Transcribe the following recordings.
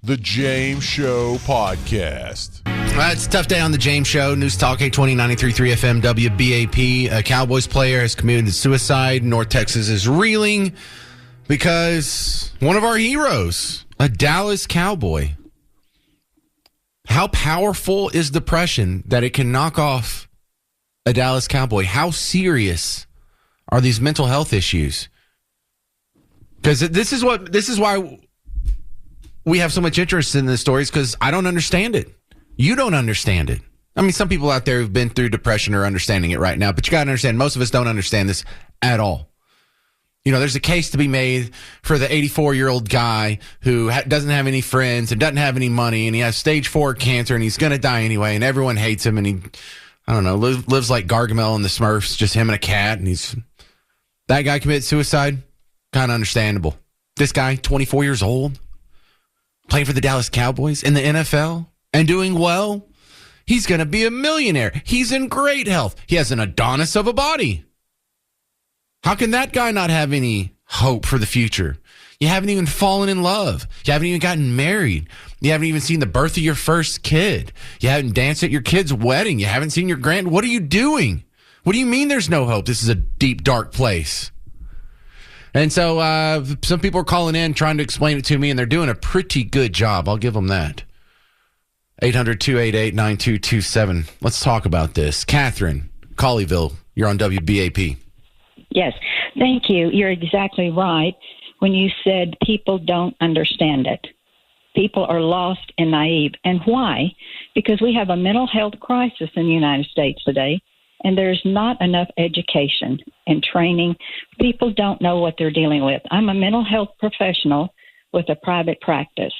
The James Show Podcast. It's a tough day on the James Show. News Talk 820 93.3 FM WBAP. A Cowboys player has committed suicide. North Texas is reeling because one of our heroes, a Dallas Cowboy. How powerful is depression that it can knock off a Dallas Cowboy? How serious are these mental health issues? Because this is why we have so much interest in the stories, because I don't understand it. You don't understand it. I mean, some people out there who've been through depression are understanding it right now, but you got to understand, most of us don't understand this at all. You know, there's a case to be made for the 84-year-old guy who doesn't have any friends and doesn't have any money, and he has stage 4 cancer, and he's going to die anyway, and everyone hates him, and he, I don't know, lives like Gargamel and the Smurfs, just him and a cat, and that guy committed suicide. Kind of understandable. This guy, 24 years old, playing for the Dallas Cowboys in the NFL and doing well. He's going to be a millionaire. He's in great health. He has an Adonis of a body. How can that guy not have any hope for the future? You haven't even fallen in love. You haven't even gotten married. You haven't even seen the birth of your first kid. You haven't danced at your kid's wedding. You haven't seen your What are you doing? What do you mean there's no hope? This is a deep, dark place. And so some people are calling in trying to explain it to me, and they're doing a pretty good job. I'll give them that. 800-288-9227. Let's talk about this. Catherine, Colleyville, you're on WBAP. Yes, thank you. You're exactly right when you said people don't understand it. People are lost and naive. And why? Because we have a mental health crisis in the United States today, and there's not enough education and training. People don't know what they're dealing with. I'm a mental health professional with a private practice,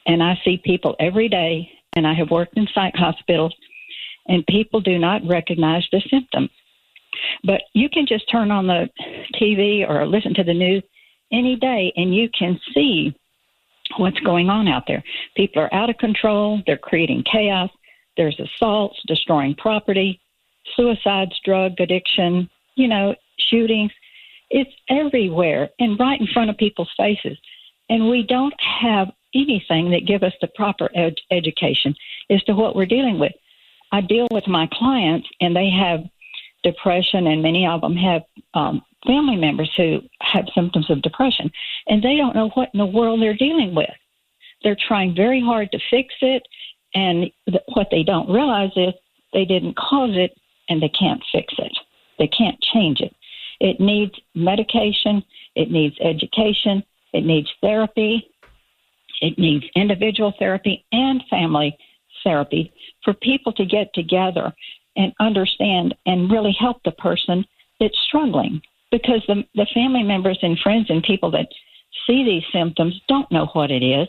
and I see people every day, and I have worked in psych hospitals, and people do not recognize the symptoms. But you can just turn on the TV or listen to the news any day, and you can see what's going on out there. People are out of control. They're creating chaos. There's assaults, destroying property, suicides, drug addiction, shootings. It's everywhere and right in front of people's faces. And we don't have anything that give us the proper education as to what we're dealing with. I deal with my clients, and they have depression, and many of them have family members who have symptoms of depression, and they don't know what in the world they're dealing with. They're trying very hard to fix it, and what they don't realize is they didn't cause it, and they can't fix it. They can't change it. It needs medication. It needs education. It needs therapy. It needs individual therapy and family therapy for people to get together and understand and really help the person that's struggling, because the family members and friends and people that see these symptoms don't know what it is.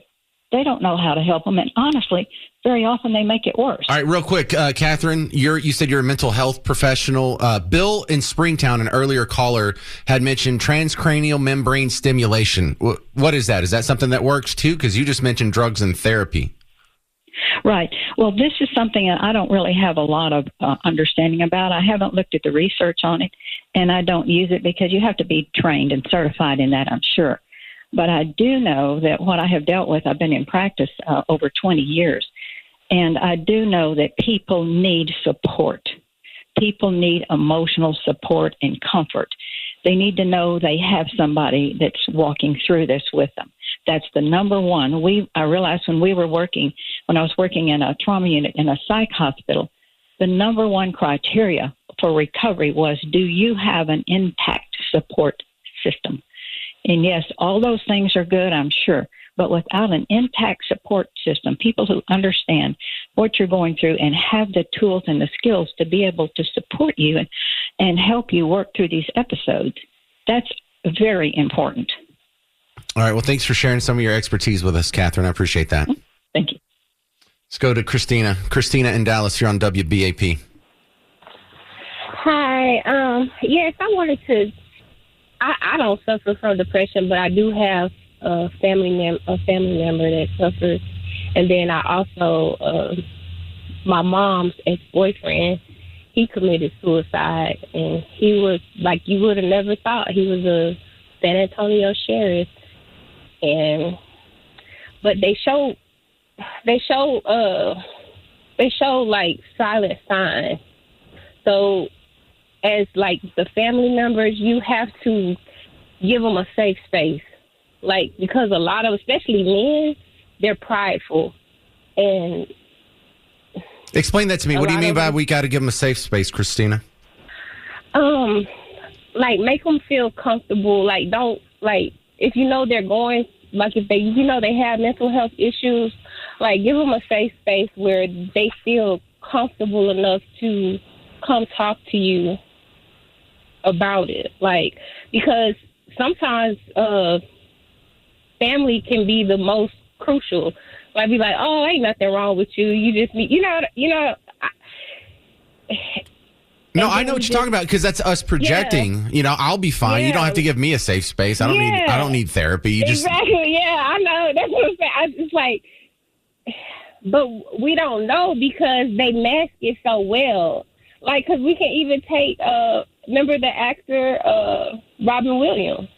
They don't know how to help them. And honestly, very often they make it worse. All right, real quick, Catherine, you said you're a mental health professional. Bill in Springtown, an earlier caller, had mentioned transcranial membrane stimulation. What is that? Is that something that works too? Because you just mentioned drugs and therapy. Right. Well, this is something that I don't really have a lot of understanding about. I haven't looked at the research on it, and I don't use it because you have to be trained and certified in that, I'm sure. But I do know that what I have dealt with, I've been in practice over 20 years, and I do know that people need support. People need emotional support and comfort. They need to know they have somebody that's walking through this with them. That's the number one. I realized when I was working in a trauma unit in a psych hospital, the number one criteria for recovery was, do you have an intact support system? And yes, all those things are good, I'm sure. But without an intact support system, people who understand what you're going through and have the tools and the skills to be able to support you and help you work through these episodes, that's very important. All right. Well, thanks for sharing some of your expertise with us, Catherine. I appreciate that. Thank you. Let's go to Christina. Christina in Dallas, you're on WBAP. Hi. Yes, I wanted to. I don't suffer from depression, but I do have a family member that suffers, and then I also my mom's ex-boyfriend. He committed suicide, and he was like you would have never thought. He was a San Antonio sheriff, but they showed they show like silent signs. So as like the family members, you have to give them a safe space. Like, because a lot of, especially men, they're prideful. And explain that to me. What do you mean by we got to give them a safe space, Christina? Like, make them feel comfortable. Like, don't, like, if you know they're going, like, if they, you know, they have mental health issues, like, give them a safe space where they feel comfortable enough to come talk to you about it. Like, because sometimes family can be the most crucial. Like, be like, oh, ain't nothing wrong with you. You just need, you know. No, I know what you're talking about, because that's us projecting. Yeah. You know, I'll be fine. Yeah. You don't have to give me a safe space. I don't need therapy. You just exactly. Yeah, I know. That's what I'm saying. I just like, but we don't know because they mask it so well. Like, because we can even take, remember the actor Robin Williams?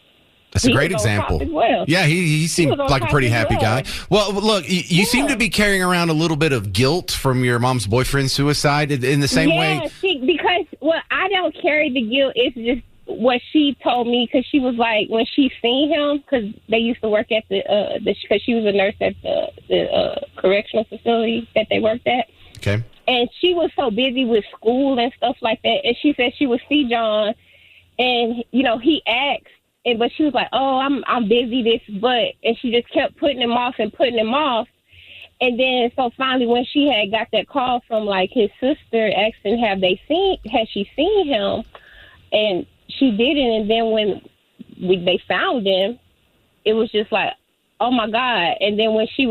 That's a great example. Well. Yeah, he seemed like a pretty happy guy. Well, look, you seem to be carrying around a little bit of guilt from your mom's boyfriend's suicide in the same way. Because I don't carry the guilt. It's just what she told me, because she was like, when she seen him, because they used to work at because she was a nurse at the correctional facility that they worked at. Okay. And she was so busy with school and stuff like that. And she said she would see John, and, you know, he asked, but she was like, oh, I'm busy, and she just kept putting him off. And then, so finally, when she had got that call from, like, his sister asking, has she seen him? And she didn't. And then when they found him, it was just like, oh my God. And then when she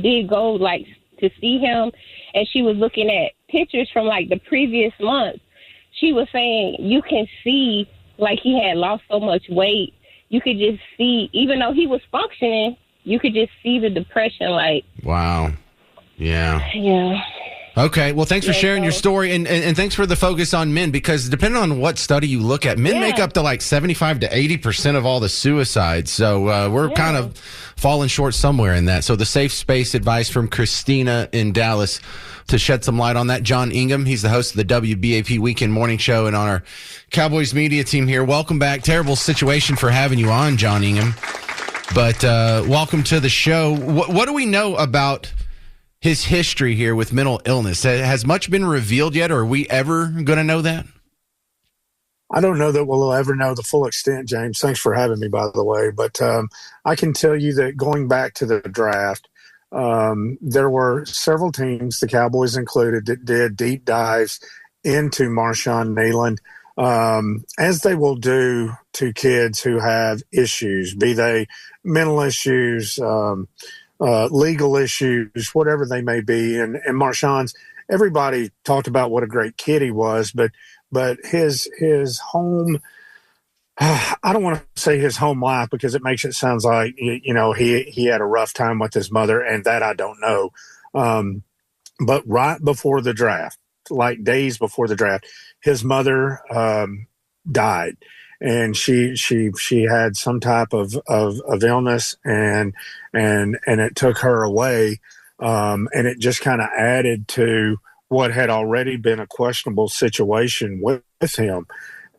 did go, like, to see him, and she was looking at pictures from, like, the previous month, she was saying you can see, like, he had lost so much weight. You could just see, even though he was functioning, you could just see the depression. Like, wow. Yeah. Yeah. Okay. Well, thanks for sharing your story, and thanks for the focus on men, because depending on what study you look at, men make up to like 75 to 80% of all the suicides. So we're kind of falling short somewhere in that. So the safe space advice from Christina in Dallas. To shed some light on that, John Ingham, he's the host of the WBAP Weekend Morning Show and on our Cowboys media team here. Welcome back. Terrible situation for having you on, John Ingham, but welcome to the show. What do we know about his history here with mental illness? Has much been revealed yet, or are we ever going to know that? I don't know that we'll ever know the full extent, James. Thanks for having me, by the way. But I can tell you that going back to the draft, there were several teams, the Cowboys included, that did deep dives into Marshawn Neyland, as they will do to kids who have issues, be they mental issues, legal issues, whatever they may be. And Marshawn's, everybody talked about what a great kid he was, but his home, I don't want to say his home life, because it makes it sound like, you know, he had a rough time with his mother, and that I don't know. But right before the draft, like days before the draft, his mother died, and she had some type of illness, and it took her away, and it just kind of added to what had already been a questionable situation with him,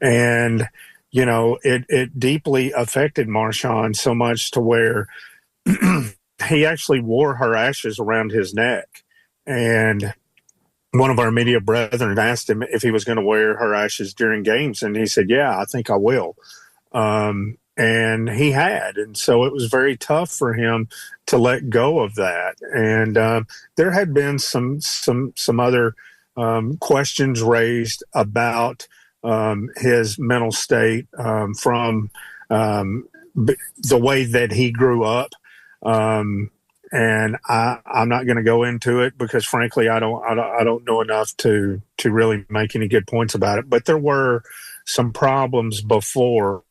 and you know, it deeply affected Marshawn so much to where he actually wore her ashes around his neck. And one of our media brethren asked him if he was going to wear her ashes during games. And he said, yeah, I think I will. And he had. And so it was very tough for him to let go of that. And there had been some other questions raised about his mental state from the way that he grew up. And I'm not going to go into it because, frankly, I don't know enough to really make any good points about it. But there were some problems before.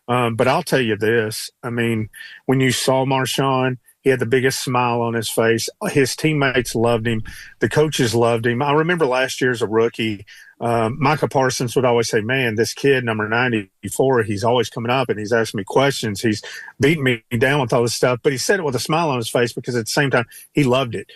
But I'll tell you this. I mean, when you saw Marshawn, He had the biggest smile on his face. His teammates loved him. The coaches loved him. I remember last year as a rookie, Micah Parsons would always say, man, this kid, number 94, he's always coming up and he's asking me questions. He's beating me down with all this stuff. But he said it with a smile on his face because at the same time, he loved it.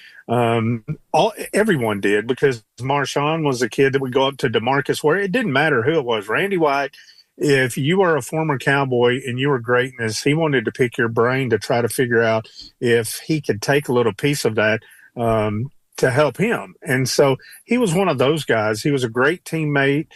Everyone did, because Marshawn was a kid that would go up to DeMarcus, where it didn't matter who it was. Randy White, if you were a former Cowboy and you were greatness, he wanted to pick your brain to try to figure out if he could take a little piece of that to help him. And so he was one of those guys. He was a great teammate.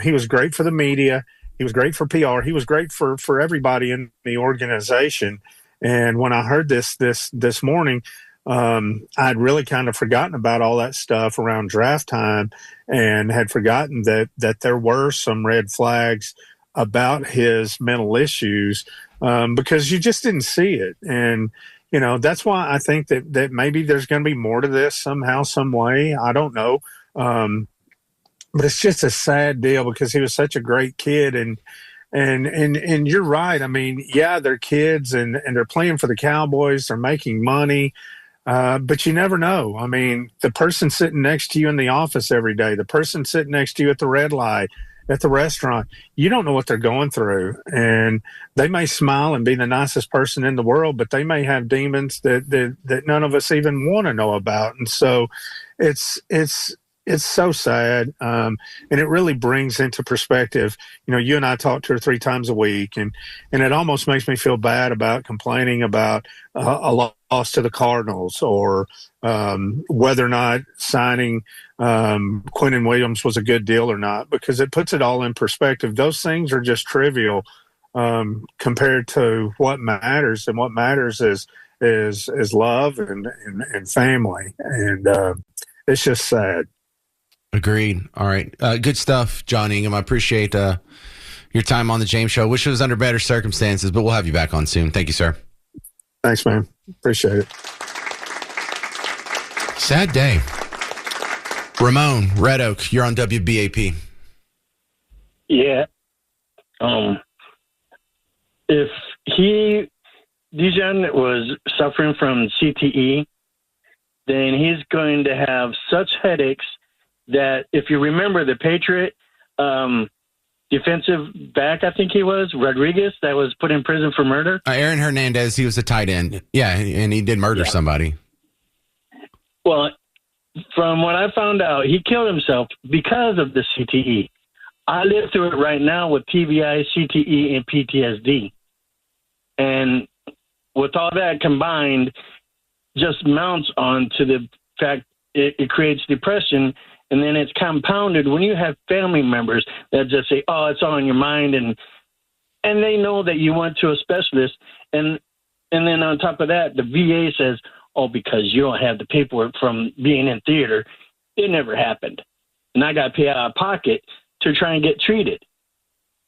He was great for the media. He was great for PR. He was great for everybody in the organization. And when I heard this morning, I'd really kind of forgotten about all that stuff around draft time and had forgotten that there were some red flags about his mental issues because you just didn't see it. And, you know, that's why I think that maybe there's going to be more to this somehow, some way. I don't know. But it's just a sad deal because he was such a great kid. And you're right. I mean, yeah, they're kids and they're playing for the Cowboys. They're making money. But you never know. I mean, the person sitting next to you in the office every day, the person sitting next to you at the red light, at the restaurant, you don't know what they're going through. And they may smile and be the nicest person in the world, but they may have demons that none of us even want to know about. And so it's so sad. And it really brings into perspective, you know, you and I talk 2 or 3 times a week, and it almost makes me feel bad about complaining about a loss to the Cardinals or whether or not signing Quinnen Williams was a good deal or not, because it puts it all in perspective. Those things are just trivial compared to what matters, and what matters is love and family. And it's just sad. Agreed. All right. Good stuff, John Ingham. I appreciate your time on the James Show. Wish it was under better circumstances, but we'll have you back on soon. Thank you, sir. Thanks, man. Appreciate it. Sad day. Ramon, Red Oak, you're on WBAP. Yeah. If Dijon was suffering from CTE, then he's going to have such headaches that, if you remember the Patriot defensive back, I think he was, Rodriguez, that was put in prison for murder. Aaron Hernandez, he was a tight end. Yeah, and he did murder somebody. Well, from what I found out, he killed himself because of the CTE. I live through it right now with TBI, CTE, and PTSD. And with all that combined, just mounts on to the fact it creates depression. And then it's compounded when you have family members that just say, oh, it's all in your mind. And they know that you went to a specialist. And then on top of that, the VA says, oh, because you don't have the paperwork from being in theater, it never happened. And I got to pay out of pocket to try and get treated.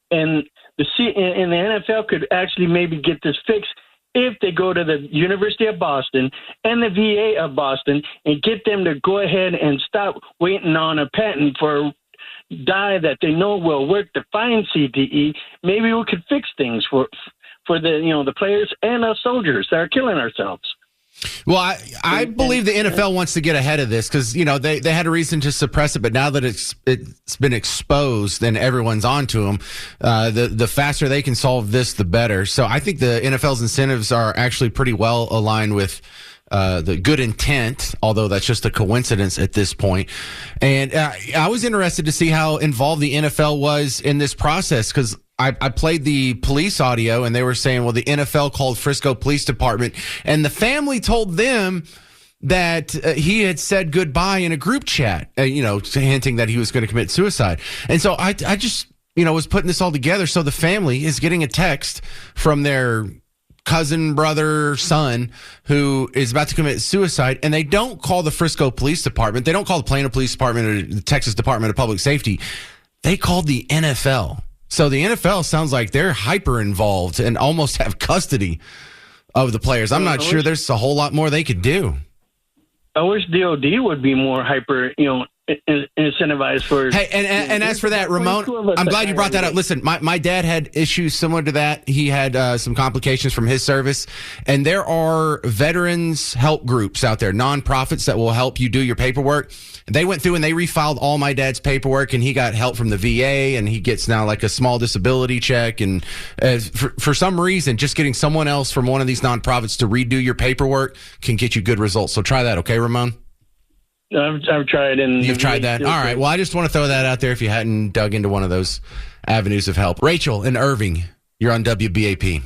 And the NFL could actually maybe get this fixed if they go to the University of Boston and the VA of Boston and get them to go ahead and stop waiting on a patent for a dye that they know will work to find CTE. Maybe we could fix things for the players and us soldiers that are killing ourselves. Well, I believe the NFL wants to get ahead of this because, you know, they had a reason to suppress it, but now that it's been exposed and everyone's onto them, the faster they can solve this, the better. So I think the NFL's incentives are actually pretty well aligned with the good intent, although that's just a coincidence at this point. And I was interested to see how involved the NFL was in this process because I played the police audio and they were saying, well, the NFL called Frisco Police Department and the family told them that he had said goodbye in a group chat, hinting that he was going to commit suicide. And so I just, was putting this all together. So the family is getting a text from their cousin, brother, son who is about to commit suicide, and they don't call the Frisco Police Department. They don't call the Plano Police Department or the Texas Department of Public Safety. They called the NFL. So the NFL sounds like they're hyper involved and almost have custody of the players. I'm not sure there's a whole lot more they could do. I wish DOD would be more hyper, incentivized for. Hey, and as for that, Ramon, I'm glad you brought that up. Listen, my dad had issues similar to that. He had some complications from his service, and there are veterans help groups out there, nonprofits that will help you do your paperwork. They went through and they refiled all my dad's paperwork, and he got help from the VA, and he gets now like a small disability check. And for some reason, just getting someone else from one of these nonprofits to redo your paperwork can get you good results. So try that, okay, Ramon? I've tried. You've tried that? All right. Well, I just want to throw that out there if you hadn't dug into one of those avenues of help. Rachel in Irving, you're on WBAP.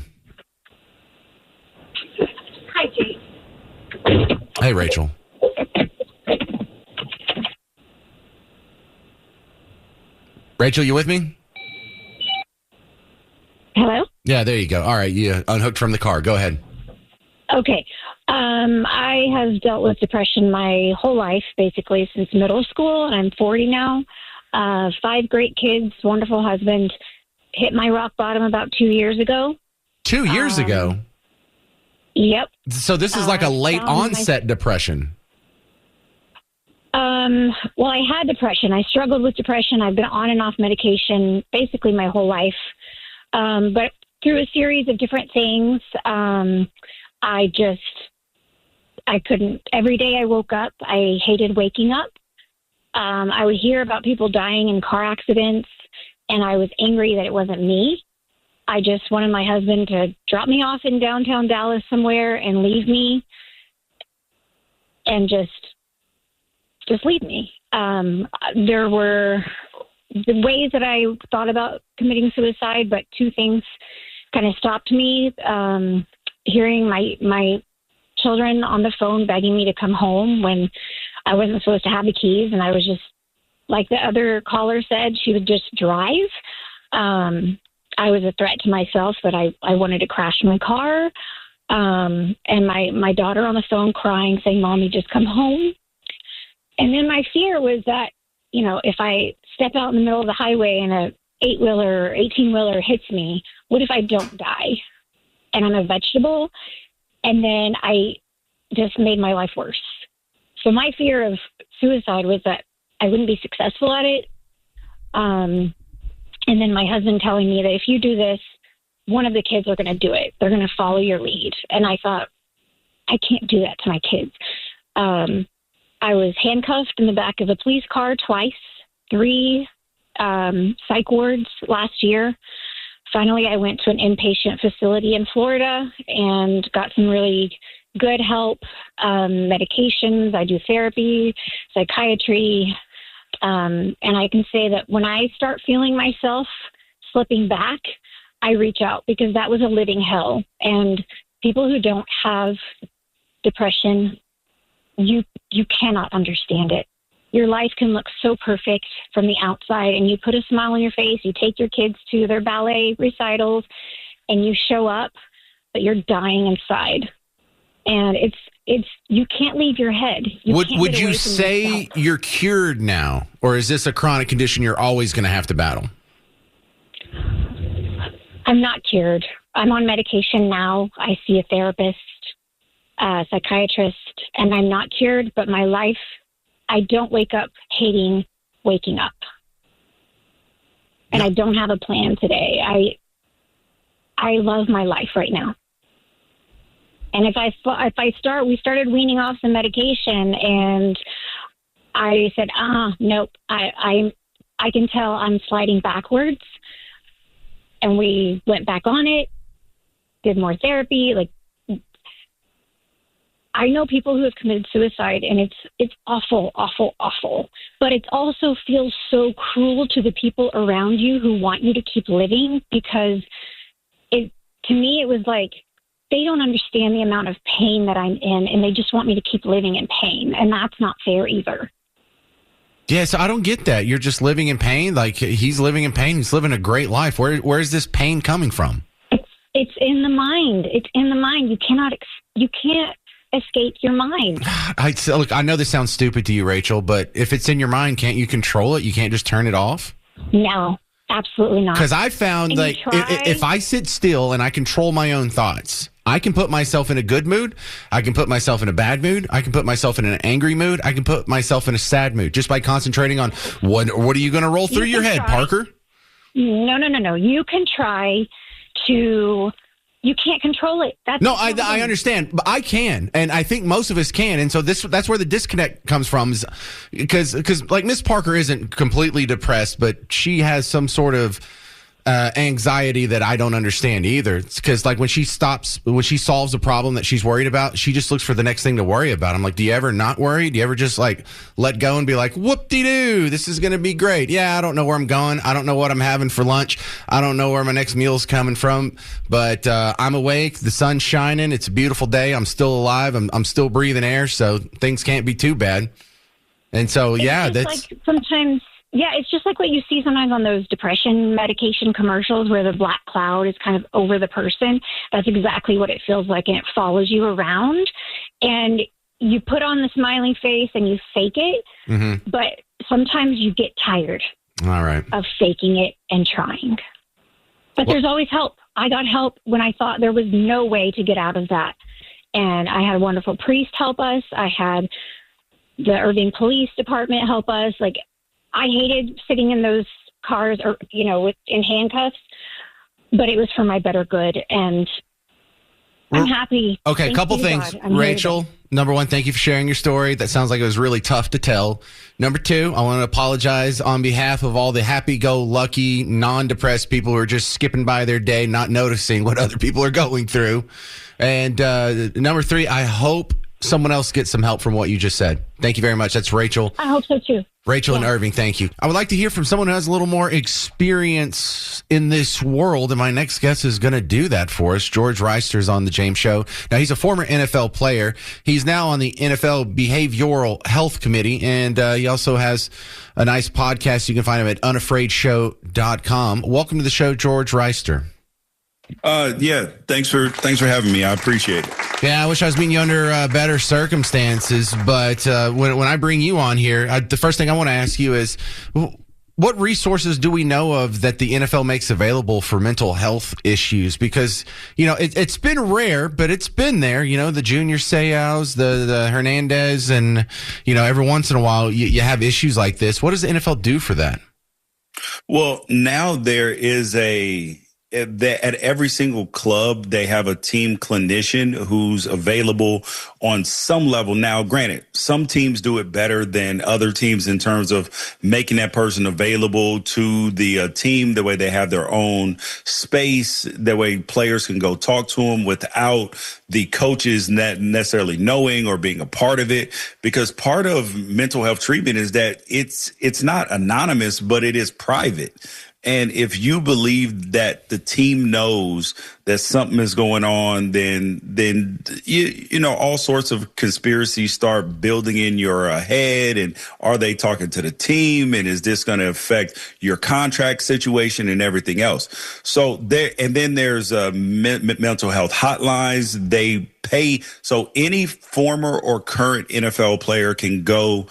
Hi, Jake. Hey, Rachel. Rachel, you with me? Hello? Yeah, there you go. All right. You unhooked from the car. Go ahead. Okay. I have dealt with depression my whole life, basically since middle school, and I'm 40 now. 5 great kids, wonderful husband. Hit my rock bottom about 2 years ago. 2 years ago? Yep. So this is like a late onset depression. Well, I had depression. I struggled with depression. I've been on and off medication basically my whole life. But through a series of different things, I couldn't. Every day I woke up, I hated waking up. I would hear about people dying in car accidents, and I was angry that it wasn't me. I just wanted my husband to drop me off in downtown Dallas somewhere and leave me, and just leave me. There were the ways that I thought about committing suicide, but 2 things kind of stopped me. Hearing my children on the phone begging me to come home when I wasn't supposed to have the keys, and I was just, like the other caller said, she would just drive. I was a threat to myself that I wanted to crash my car. And my daughter on the phone crying, saying, "Mommy, just come home." And then my fear was that, if I step out in the middle of the highway and a 8-wheeler or 18-wheeler hits me, what if I don't die? And I'm a vegetable. And then I just made my life worse. So my fear of suicide was that I wouldn't be successful at it. And then my husband telling me that if you do this, one of the kids are going to do it. They're going to follow your lead. And I thought, I can't do that to my kids. I was handcuffed in the back of a police car twice, 3 psych wards last year. Finally, I went to an inpatient facility in Florida and got some really good help, medications. I do therapy, psychiatry. And I can say that when I start feeling myself slipping back, I reach out, because that was a living hell. And people who don't have depression, you cannot understand it. Your life can look so perfect from the outside, and you put a smile on your face, you take your kids to their ballet recitals, and you show up, but you're dying inside. And it's you can't leave your head. Would you say you're cured now, or is this a chronic condition you're always going to have to battle? I'm not cured. I'm on medication now. I see a therapist, psychiatrist, and I'm not cured, but my life, I don't wake up hating waking up. And I don't have a plan today. I love my life right now. And we started weaning off some medication, and I said, nope, I can tell I'm sliding backwards. And we went back on it, did more therapy. Like, I know people who have committed suicide, and it's awful, awful, awful. But it also feels so cruel to the people around you who want you to keep living, because to me, it was like, they don't understand the amount of pain that I'm in, and they just want me to keep living in pain. And that's not fair either. Yeah, so I don't get that. You're just living in pain. Like, he's living in pain. He's living a great life. Where is this pain coming from? It's in the mind. It's in the mind. You can't escape your mind. Look, I know this sounds stupid to you, Rachel, but if it's in your mind, can't you control it? You can't just turn it off? No, absolutely not. Because I found, like, if I sit still and I control my own thoughts, I can put myself in a good mood. I can put myself in a bad mood. I can put myself in an angry mood. I can put myself in a sad mood just by concentrating on what are you going to roll through your head, Parker? No. You can try to. You can't control it. I understand, but I can, and I think most of us can, and so that's where the disconnect comes from, is because like Miss Parker isn't completely depressed, but she has some sort of anxiety that I don't understand either. It's because like when she solves a problem that she's worried about, she just looks for the next thing to worry about. I'm like, do you ever not worry? Do you ever just like let go and be like, whoop-de-doo, this is going to be great. Yeah, I don't know where I'm going. I don't know what I'm having for lunch. I don't know where my next meal's coming from, but I'm awake. The sun's shining. It's a beautiful day. I'm still alive. I'm still breathing air, so things can't be too bad. And so, yeah, that's like sometimes. Yeah, it's just like what you see sometimes on those depression medication commercials where the black cloud is kind of over the person. That's exactly what it feels like, and it follows you around. And you put on the smiling face and you fake it, but sometimes you get tired of faking it and trying. But there's always help. I got help when I thought there was no way to get out of that. And I had a wonderful priest help us. I had the Irving Police Department help us. Like, I hated sitting in those cars or, in handcuffs, but it was for my better good. And I'm happy. Okay, a couple things. Rachel, number one, thank you for sharing your story. That sounds like it was really tough to tell. Number two, I want to apologize on behalf of all the happy-go-lucky, non-depressed people who are just skipping by their day, not noticing what other people are going through. And number three, I hope someone else gets some help from what you just said. Thank you very much. That's Rachel. I hope so, too. Rachel and Irving, thank you. I would like to hear from someone who has a little more experience in this world, and my next guest is going to do that for us. George Reister's on the James Show. Now, he's a former NFL player. He's now on the NFL Behavioral Health Committee, and he also has a nice podcast. You can find him at unafraidshow.com. Welcome to the show, George Reister. Yeah, thanks for having me. I appreciate it. Yeah, I wish I was meeting you under better circumstances, but when I bring you on here, the first thing I want to ask you is, what resources do we know of that the NFL makes available for mental health issues? Because, it's been rare, but it's been there, the Junior Seaus, the Hernandez, and, every once in a while you have issues like this. What does the NFL do for that? Well, now there is at every single club, they have a team clinician who's available on some level. Now, granted, some teams do it better than other teams in terms of making that person available to the team, the way they have their own space, the way players can go talk to them without the coaches not necessarily knowing or being a part of it. Because part of mental health treatment is that it's not anonymous, but it is private. And if you believe that the team knows that something is going on, then all sorts of conspiracies start building in your head. And are they talking to the team? And is this going to affect your contract situation and everything else? So then there's mental health hotlines. They pay. So any former or current NFL player can go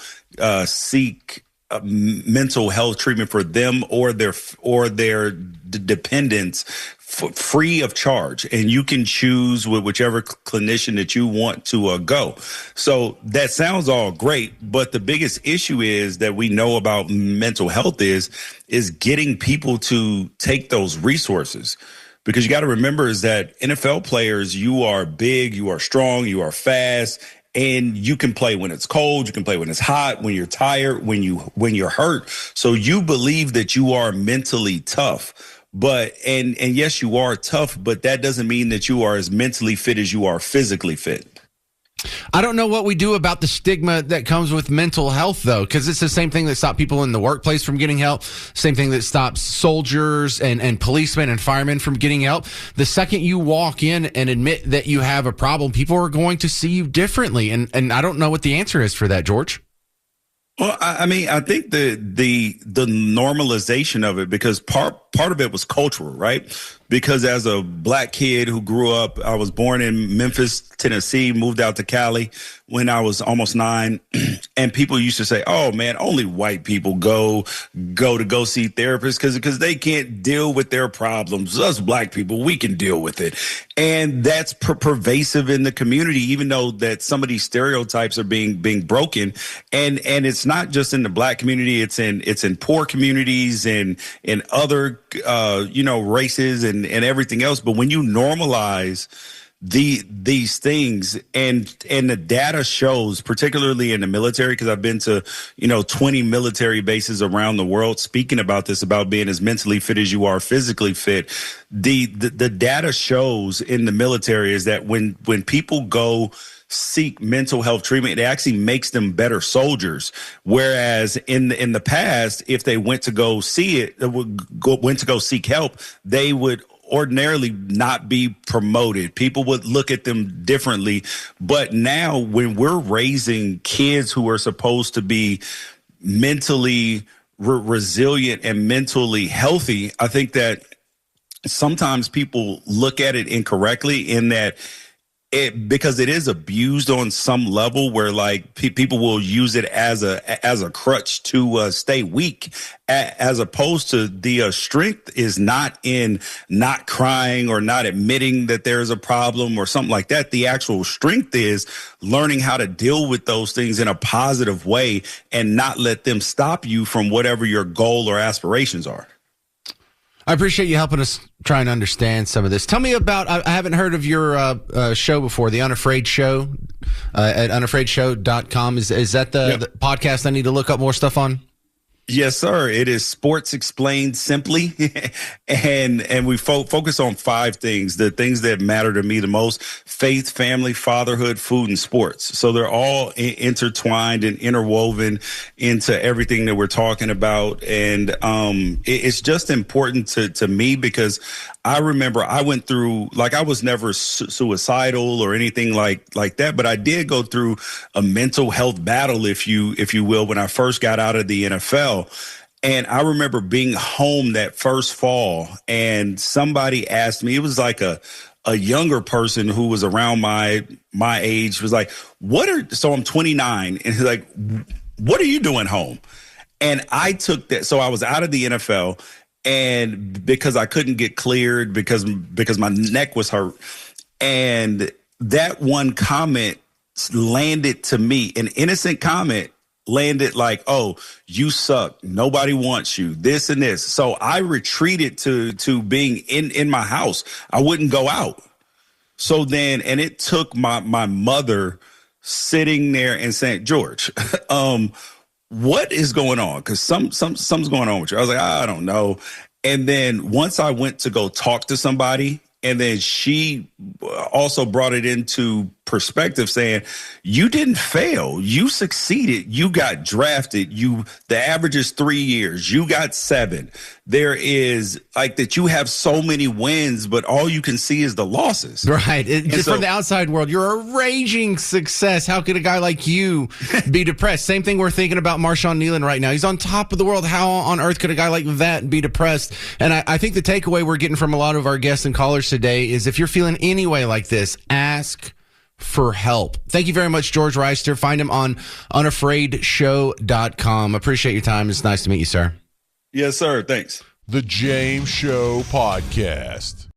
seek mental health treatment for them or their dependents free of charge, and you can choose with whichever clinician that you want to go. So that sounds all great, but the biggest issue is that we know about mental health is getting people to take those resources. Because you got to remember is that NFL players, you are big, you are strong, you are fast. And you can play when it's cold. You can play when it's hot, when you're tired, when you're hurt. So you believe that you are mentally tough. But and yes, you are tough, but that doesn't mean that you are as mentally fit as you are physically fit. I don't know what we do about the stigma that comes with mental health, though, because it's the same thing that stops people in the workplace from getting help, same thing that stops soldiers and policemen and firemen from getting help. The second you walk in and admit that you have a problem, people are going to see you differently. And I don't know what the answer is for that, George. Well, I mean, I think the normalization of it, because part part of it was cultural, right? Because as a black kid who grew up, I was born in Memphis, Tennessee, moved out to Cali when I was almost 9. And people used to say, oh, man, only white people go to see therapists because they can't deal with their problems. Us black people, we can deal with it. And that's pervasive in the community, even though that some of these stereotypes are being broken. And it's not just in the black community. It's in poor communities and in other, races and everything else. But when you normalize these things and the data shows, particularly in the military, because I've been to 20 military bases around the world speaking about this, about being as mentally fit as you are physically fit. The data shows in the military is that when people go seek mental health treatment, it actually makes them better soldiers. Whereas in the past, if they went to go seek help, they would ordinarily not be promoted. People would look at them differently. But now when we're raising kids who are supposed to be mentally resilient and mentally healthy, I think that sometimes people look at it incorrectly in that because it is abused on some level where like people will use it as a crutch to stay weak, as opposed to the strength is not in not crying or not admitting that there's a problem or something like that. The actual strength is learning how to deal with those things in a positive way and not let them stop you from whatever your goal or aspirations are. I appreciate you helping us try and understand some of this. Tell me about, I haven't heard of your show before, The Unafraid Show at unafraidshow.com. Is that the podcast I need to look up more stuff on? Yes, sir. It is sports explained simply. and we focus on 5 things, the things that matter to me the most: faith, family, fatherhood, food, and sports. So they're all intertwined and interwoven into everything that we're talking about. And it's just important to me because I remember I went through, like, I was never suicidal or anything like that, but I did go through a mental health battle, if you will, when I first got out of the NFL. And I remember being home that first fall and somebody asked me, it was like a younger person who was around my age, was like, so I'm 29, and he's like, what are you doing home? And I took that. So I was out of the NFL, and because I couldn't get cleared because my neck was hurt. And that one comment landed to me, an innocent comment landed like, oh, you suck. Nobody wants you, this and this. So I retreated to being in my house. I wouldn't go out. So then, and it took my mother sitting there and saying, George, what is going on? Because something's going on with you. I was like, I don't know. And then once I went to go talk to somebody, and then she also brought it into perspective, saying, you didn't fail. You succeeded. You got drafted. The average is 3 years. You got 7. There is like that you have so many wins, but all you can see is the losses. Right. From the outside world, you're a raging success. How could a guy like you be depressed? Same thing we're thinking about Marshawn Nealon right now. He's on top of the world. How on earth could a guy like that be depressed? And I think the takeaway we're getting from a lot of our guests and callers today is if you're feeling any way like this, ask for help. Thank you very much, George Reister. Find him on unafraidshow.com. Appreciate your time. It's nice to meet you, sir. Yes, sir. Thanks. The James Show Podcast.